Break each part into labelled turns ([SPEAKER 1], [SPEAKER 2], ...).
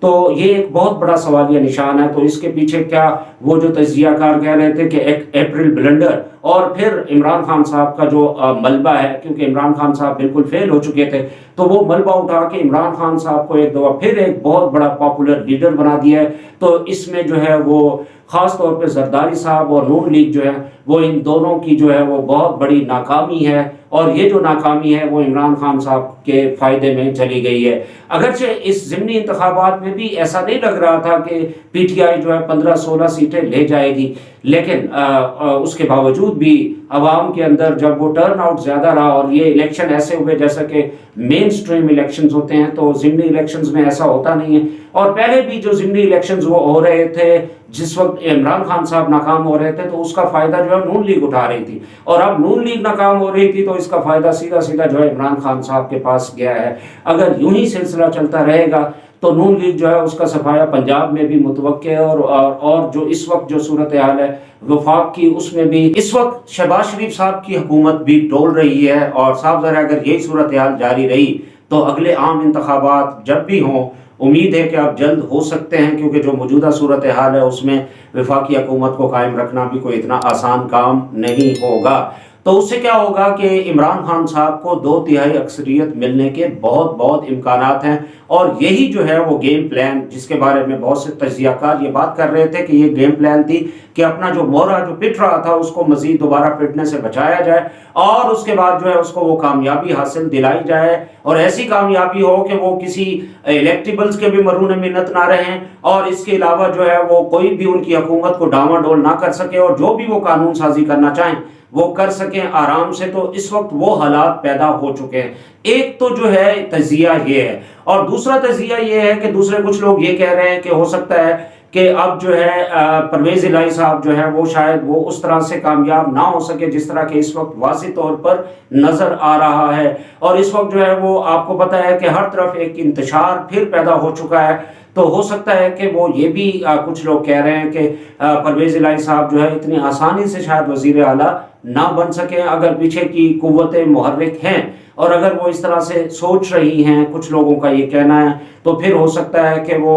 [SPEAKER 1] تو یہ ایک بہت بڑا سوالیہ نشان ہے. تو اس کے پیچھے کیا وہ جو تجزیہ کار کہہ رہے تھے کہ اپریل بلنڈر اور پھر عمران خان صاحب کا جو ملبہ ہے، کیونکہ عمران خان صاحب بالکل فیل ہو چکے تھے، تو وہ ملبہ اٹھا کے عمران خان صاحب کو ایک دفعہ پھر ایک بہت بڑا پاپولر لیڈر بنا دیا ہے. تو اس میں جو ہے وہ خاص طور پہ زرداری صاحب اور نون لیگ جو ہے وہ ان دونوں کی جو ہے وہ بہت بڑی ناکامی ہے، اور یہ جو ناکامی ہے وہ عمران خان صاحب کے فائدے میں چلی گئی ہے. اگرچہ اس ضمنی انتخابات میں بھی ایسا نہیں لگ رہا تھا کہ پی ٹی آئی جو ہے 15-16 سیٹیں لے جائے گی، لیکن اس کے باوجود بھی عوام کے اندر جب وہ ٹرن آؤٹ زیادہ رہا، اور یہ الیکشن ایسے ہوئے جیسا کہ مین سٹریم الیکشنز ہوتے ہیں، تو ضمنی الیکشنز میں ایسا ہوتا نہیں ہے. اور پہلے بھی جو ضمنی الیکشنز وہ ہو رہے تھے جس وقت عمران خان صاحب ناکام ہو رہے تھے، تو اس کا فائدہ جو ہے نون لیگ اٹھا رہی تھی، اور اب نون لیگ ناکام ہو رہی تھی تو اس کا فائدہ سیدھا سیدھا جو ہے عمران خان صاحب کے پاس گیا ہے. اگر یوں ہی سلسلہ چلتا رہے گا تو نون لیگ جو ہے اس کا صفایا پنجاب میں بھی متوقع ہے، اور جو اس وقت جو صورتحال ہے وفاق کی، اس میں بھی اس وقت شہباز شریف صاحب کی حکومت بھی ڈول رہی ہے. اور صاحب ذرا اگر یہی صورتحال جاری رہی تو اگلے عام انتخابات جب بھی ہوں، امید ہے کہ اب جلد ہو سکتے ہیں، کیونکہ جو موجودہ صورتحال ہے اس میں وفاقی حکومت کو قائم رکھنا بھی کوئی اتنا آسان کام نہیں ہوگا. تو اس سے کیا ہوگا کہ عمران خان صاحب کو 2/3 اکثریت ملنے کے بہت بہت امکانات ہیں، اور یہی جو ہے وہ گیم پلان جس کے بارے میں بہت سے تجزیہ کار یہ بات کر رہے تھے کہ یہ گیم پلان تھی کہ اپنا جو مورا جو پٹ رہا تھا اس کو مزید دوبارہ پٹنے سے بچایا جائے، اور اس کے بعد جو ہے اس کو وہ کامیابی حاصل دلائی جائے، اور ایسی کامیابی ہو کہ وہ کسی الیکٹیبلز کے بھی مرہون منت نہ رہیں، اور اس کے علاوہ جو ہے وہ کوئی بھی ان کی حکومت کو ڈاواں ڈول نہ کر سکے، اور جو بھی وہ قانون سازی کرنا چاہیں وہ کر سکیں آرام سے. تو اس وقت وہ حالات پیدا ہو چکے ہیں. ایک تو جو ہے تجزیہ یہ ہے، اور دوسرا تجزیہ یہ ہے کہ دوسرے کچھ لوگ یہ کہہ رہے ہیں کہ ہو سکتا ہے کہ اب جو ہے پرویز الہی صاحب جو ہے وہ شاید وہ اس طرح سے کامیاب نہ ہو سکے جس طرح کہ اس وقت واضح طور پر نظر آ رہا ہے. اور اس وقت جو ہے وہ آپ کو پتہ ہے کہ ہر طرف ایک انتشار پھر پیدا ہو چکا ہے. تو ہو سکتا ہے کہ وہ یہ بھی کچھ لوگ کہہ رہے ہیں کہ پرویز الہی صاحب جو ہے اتنی آسانی سے شاید وزیر اعلیٰ نہ بن سکیں، اگر پیچھے کی قوتیں محرک ہیں، اور اگر وہ اس طرح سے سوچ رہی ہیں، کچھ لوگوں کا یہ کہنا ہے، تو پھر ہو سکتا ہے کہ وہ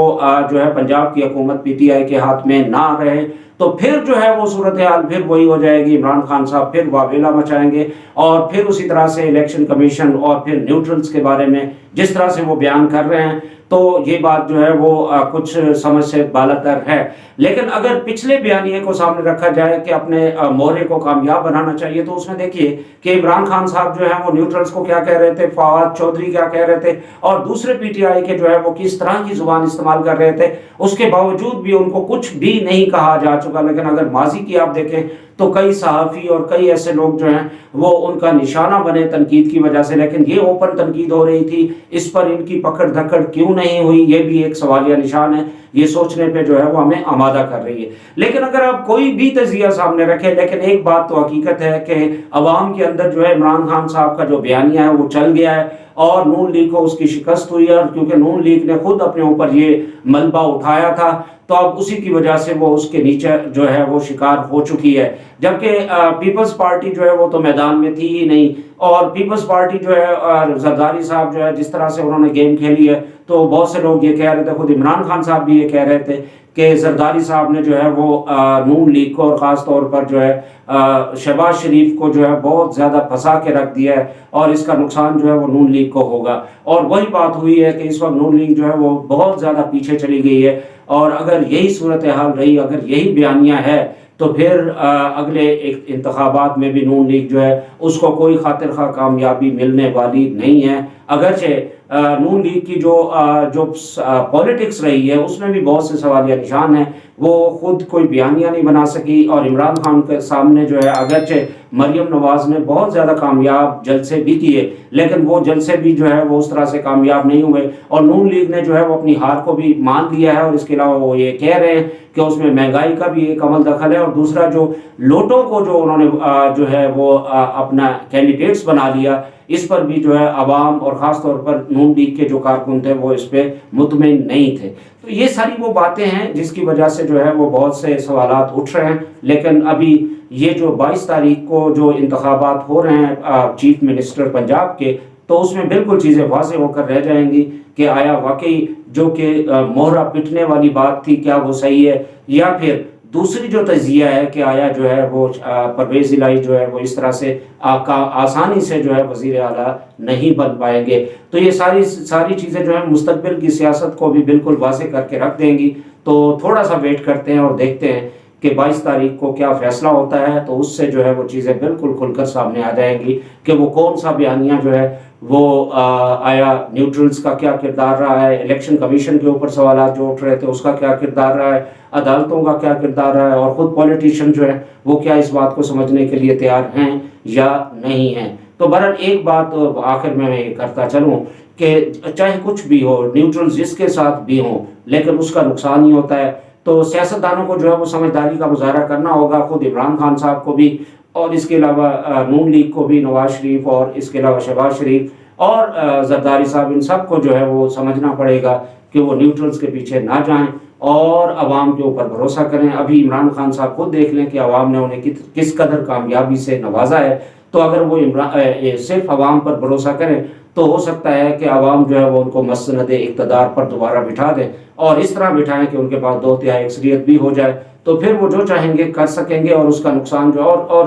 [SPEAKER 1] جو ہے پنجاب کی حکومت پی ٹی آئی کے ہاتھ میں نہ رہے. تو پھر جو ہے وہ صورتحال پھر وہی ہو جائے گی، عمران خان صاحب پھر واویلا مچائیں گے، اور پھر اسی طرح سے الیکشن کمیشن اور پھر نیوٹرلز کے بارے میں جس طرح سے وہ بیان کر رہے ہیں، تو یہ بات جو ہے وہ کچھ سمجھ سے بالاتر ہے. لیکن اگر پچھلے بیانیے کو سامنے رکھا جائے کہ اپنے مورے کو کامیاب بنانا چاہیے، تو اس میں دیکھیے کہ عمران خان صاحب جو ہے وہ نیوٹرلز کو کیا کہہ رہے تھے، فواد چودھری کیا کہہ رہے تھے، اور دوسرے پی ٹی آئی کے جو ہے وہ کس طرح کی زبان استعمال کر رہے تھے. اس کے باوجود بھی ان کو کچھ بھی نہیں کہا جا چکا. لیکن اگر ماضی کی آپ دیکھیں تو کئی صحافی اور کئی ایسے لوگ جو ہیں وہ ان کا نشانہ بنے تنقید کی وجہ سے، لیکن یہ اوپن تنقید ہو رہی تھی، اس پر ان کی پکڑ دھکڑ کیوں نہیں ہوئی، یہ بھی ایک سوالیہ نشان ہے. یہ سوچنے پہ جو ہے وہ ہمیں آمادہ کر رہی ہے. لیکن اگر آپ کوئی بھی تجزیہ سامنے رکھیں، لیکن ایک بات تو حقیقت ہے کہ عوام کے اندر جو ہے عمران خان صاحب کا جو بیانیہ ہے وہ چل گیا ہے، اور نون لیگ کو اس کی شکست ہوئی ہے. اور کیونکہ نون لیگ نے خود اپنے اوپر یہ ملبہ اٹھایا تھا، تو اب اسی کی وجہ سے وہ اس کے نیچے جو ہے وہ شکار ہو چکی ہے. جبکہ پیپلز پارٹی جو ہے وہ تو میدان میں تھی ہی نہیں، اور پیپلز پارٹی جو ہے زرداری صاحب جو ہے جس طرح سے انہوں نے گیم کھیلی ہے، تو بہت سے لوگ یہ کہہ رہے تھے، خود عمران خان صاحب بھی یہ کہہ رہے تھے کہ زرداری صاحب نے جو ہے وہ نون لیگ کو اور خاص طور پر جو ہے شہباز شریف کو جو ہے بہت زیادہ پھنسا کے رکھ دیا ہے، اور اس کا نقصان جو ہے وہ نون لیگ کو ہوگا. اور وہی بات ہوئی ہے کہ اس وقت نون لیگ جو ہے وہ بہت زیادہ پیچھے چلی گئی ہے. اور اگر یہی صورتحال رہی، اگر یہی بیانیہ ہے، تو پھر اگلے انتخابات میں بھی نون لیگ جو ہے اس کو کوئی خاطر خواہ کامیابی ملنے والی نہیں ہے. اگرچہ نون لیگ کی جو پولیٹکس رہی ہے اس میں بھی بہت سے سوالیہ نشان ہیں. وہ خود کوئی بیانیہ نہیں بنا سکی، اور عمران خان کے سامنے جو ہے اگرچہ مریم نواز نے بہت زیادہ کامیاب جلسے بھی کیے، لیکن وہ جلسے بھی جو ہے وہ اس طرح سے کامیاب نہیں ہوئے. اور نون لیگ نے جو ہے وہ اپنی ہار کو بھی مان لیا ہے، اور اس کے علاوہ وہ یہ کہہ رہے ہیں کہ اس میں مہنگائی کا بھی ایک عمل دخل ہے، اور دوسرا جو لوٹوں کو جو انہوں نے جو ہے وہ اپنا کینڈیڈیٹس بنا لیا، اس پر بھی جو ہے عوام اور خاص طور پر نون لیگ کے جو کارکن تھے وہ اس پہ مطمئن نہیں تھے. تو یہ ساری وہ باتیں ہیں جس کی وجہ سے جو ہے وہ بہت سے سوالات اٹھ رہے ہیں. لیکن ابھی یہ جو 22 تاریخ کو جو انتخابات ہو رہے ہیں چیف منسٹر پنجاب کے، تو اس میں بالکل چیزیں واضح ہو کر رہ جائیں گی کہ آیا واقعی جو کہ مہرہ پٹنے والی بات تھی، کیا وہ صحیح ہے؟ یا پھر دوسری جو تجزیہ ہے کہ آیا جو ہے وہ پرویز الہی جو ہے وہ اس طرح سے آسانی سے جو ہے وزیر اعلیٰ نہیں بن پائیں گے. تو یہ ساری چیزیں جو ہے مستقبل کی سیاست کو بھی بالکل واضح کر کے رکھ دیں گی. تو تھوڑا سا ویٹ کرتے ہیں اور دیکھتے ہیں کہ 22 تاریخ کو کیا فیصلہ ہوتا ہے. تو اس سے جو ہے وہ چیزیں بالکل کھل کر سامنے آ جائیں گی کہ وہ کون سا بیانیہ جو ہے وہ آیا نیوٹرلز کا کیا کردار رہا ہے، الیکشن کمیشن کے اوپر سوالات جو اٹھ رہے تھے اس کا کیا کردار رہا ہے، عدالتوں کا کیا کردار رہا ہے، اور خود پولیٹیشین جو ہے وہ کیا اس بات کو سمجھنے کے لیے تیار ہیں یا نہیں ہیں. تو بہرحال ایک بات آخر میں یہ کرتا چلوں کہ چاہے کچھ بھی ہو، نیوٹرل جس کے ساتھ بھی ہوں، لیکن اس کا نقصان ہی ہوتا ہے. تو سیاستدانوں کو جو ہے وہ سمجھداری کا مظاہرہ کرنا ہوگا، خود عمران خان صاحب کو بھی، اور اس کے علاوہ نون لیگ کو بھی، نواز شریف اور اس کے علاوہ شہباز شریف اور زرداری صاحب، ان سب کو جو ہے وہ سمجھنا پڑے گا کہ وہ نیوٹرلز کے پیچھے نہ جائیں اور عوام کے اوپر بھروسہ کریں. ابھی عمران خان صاحب خود دیکھ لیں کہ عوام نے انہیں کس قدر کامیابی سے نوازا ہے. تو اگر وہ صرف عوام پر بھروسہ کریں تو ہو سکتا ہے کہ عوام جو ہے وہ ان کو مسند اقتدار پر دوبارہ بٹھا دیں، اور اس طرح بٹھائیں کہ ان کے پاس 2/3 اکثریت بھی ہو جائے. تو پھر وہ جو چاہیں گے کر سکیں گے، اور اس کا نقصان جو اور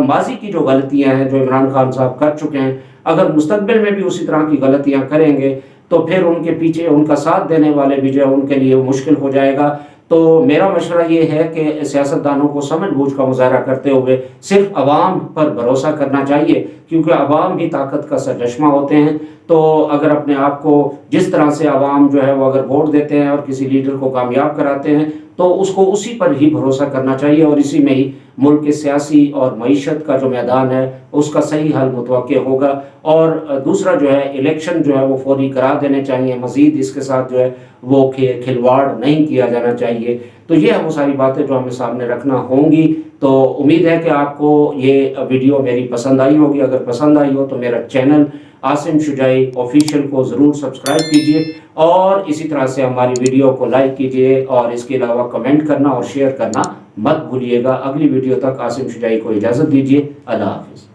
[SPEAKER 1] ماضی کی جو غلطیاں ہیں جو عمران خان صاحب کر چکے ہیں، اگر مستقبل میں بھی اسی طرح کی غلطیاں کریں گے تو پھر ان کے پیچھے ان کا ساتھ دینے والے بھی جو ہے ان کے لیے مشکل ہو جائے گا. تو میرا مشورہ یہ ہے کہ سیاستدانوں کو سمجھ بوجھ کا مظاہرہ کرتے ہوئے صرف عوام پر بھروسہ کرنا چاہیے، کیونکہ عوام ہی طاقت کا سرچشمہ ہوتے ہیں. تو اگر اپنے آپ کو جس طرح سے عوام جو ہے وہ اگر ووٹ دیتے ہیں اور کسی لیڈر کو کامیاب کراتے ہیں تو اس کو اسی پر ہی بھروسہ کرنا چاہیے، اور اسی میں ہی ملک کے سیاسی اور معیشت کا جو میدان ہے اس کا صحیح حل متوقع ہوگا. اور دوسرا جو ہے الیکشن جو ہے وہ فوری کرا دینے چاہیے، مزید اس کے ساتھ جو ہے وہ کھلواڑ نہیں کیا جانا چاہیے. تو یہ وہ ساری باتیں جو ہمیں سامنے رکھنا ہوں گی. تو امید ہے کہ آپ کو یہ ویڈیو میری پسند آئی ہوگی. اگر پسند آئی ہو تو میرا چینل عاصم شجاعی آفیشیل کو ضرور سبسکرائب کیجئے، اور اسی طرح سے ہماری ویڈیو کو لائک کیجئے، اور اس کے علاوہ کمنٹ کرنا اور شیئر کرنا مت بھولیے گا. اگلی ویڈیو تک عاصم شجاعی کو اجازت دیجئے. اللہ حافظ.